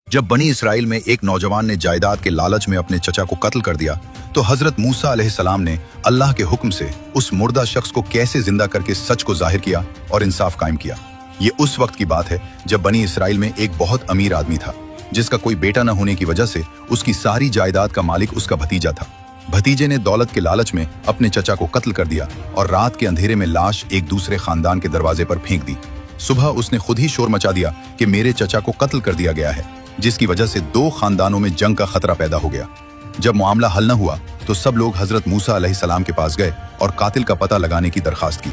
जब बनी इसराइल में एक नौजवान ने जायदाद के लालच में अपने चचा को कत्ल कर दिया तो हजरत मूसा अलैहिस्सलाम ने अल्लाह के हुक्म से उस मुर्दा शख्स को कैसे जिंदा करके सच को जाहिर किया और इंसाफ कायम किया। ये उस वक्त की बात है जब बनी इसराइल में एक बहुत अमीर आदमी था जिसका कोई बेटा न होने की वजह से उसकी सारी जायदाद का मालिक उसका भतीजा था। भतीजे ने दौलत के लालच में अपने चचा को कत्ल कर दिया और रात के अंधेरे में लाश एक दूसरे खानदान के दरवाजे पर फेंक दी। सुबह उसने खुद ही शोर मचा दिया कि मेरे चचा को कत्ल कर दिया गया है, जिसकी वजह से दो खानदानों में जंग का खतरा पैदा हो गया। जब मामला हल न हुआ तो सब लोग हजरत मूसा अलैहिस्सलाम के पास गए और कातिल का पता लगाने की दरखास्त की।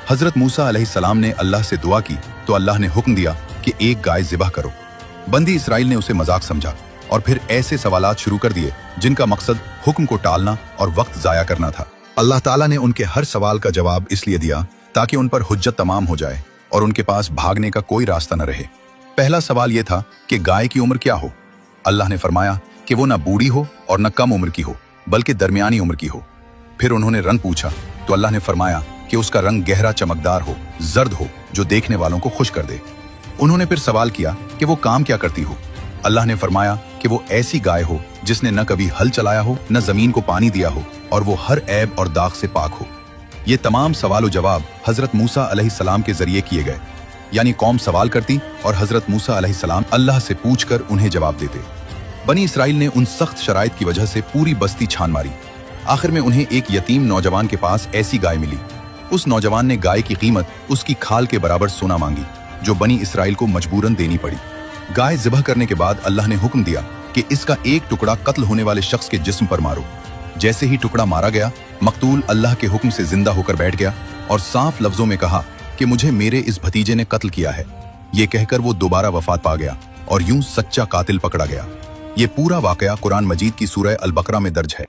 हजरत मूसा अलैहिस्सलाम ने अल्लाह से दुआ की तो अल्लाह ने हुक्म दिया कि एक गाय ज़िबह करो। बंदी इसराइल ने उसे मजाक समझा और फिर ऐसे सवालात शुरू कर दिए जिनका मकसद हुक्म को टालना और वक्त जाया करना था। अल्लाह ताला ने उनके हर सवाल का जवाब इसलिए दिया ताकि उन पर हुज्जत तमाम हो जाए और उनके पास भागने का कोई रास्ता न रहे। पहला सवाल यह था कि गाय की उम्र क्या हो। अल्लाह ने फरमाया कि वो न बूढ़ी हो और न कम उम्र की हो बल्कि दरमियानी उम्र की हो। फिर उन्होंने रंग पूछा तो अल्लाह ने फरमाया कि उसका रंग गहरा चमकदार हो, जर्द हो, जो देखने वालों को खुश कर दे। उन्होंने फिर सवाल किया कि वो काम क्या करती हो। अल्लाह ने फरमाया कि वो ऐसी गाय हो जिसने न कभी हल चलाया हो न जमीन को पानी दिया हो और वो हर ऐब और दाग से पाक हो। ये तमाम सवाल जवाब हजरत मूसा अलैहिस्सलाम के जरिए किए गए, यानी कौम सवाल करती और हजरत मूसा अलैहिस्सलाम अल्लाह से पूछकर उन्हें जवाब देते। बनी इसराइल ने उन सख्त शराइत की वजह से पूरी बस्ती छान मारी। आखिर में उन्हें एक यतीम नौजवान के पास ऐसी गाय मिली। उस नौजवान ने गाय की कीमत उसकी खाल के बराबर सोना मांगी, जो बनी इसराइल को मजबूरन देनी पड़ी। गाय ज़िबह करने के बाद अल्लाह ने हुक्म दिया कि इसका एक टुकड़ा कत्ल होने वाले शख्स के जिस्म पर मारो। जैसे ही टुकड़ा मारा गया, मकतूल अल्लाह के हुक्म से जिंदा होकर बैठ गया और साफ लफ्जों में कहा कि मुझे मेरे इस भतीजे ने कत्ल किया है। ये कहकर वो दोबारा वफात पा गया और यूं सच्चा कातिल पकड़ा गया। ये पूरा वाकया कुरान मजीद की सूरह अल बकरा में दर्ज है।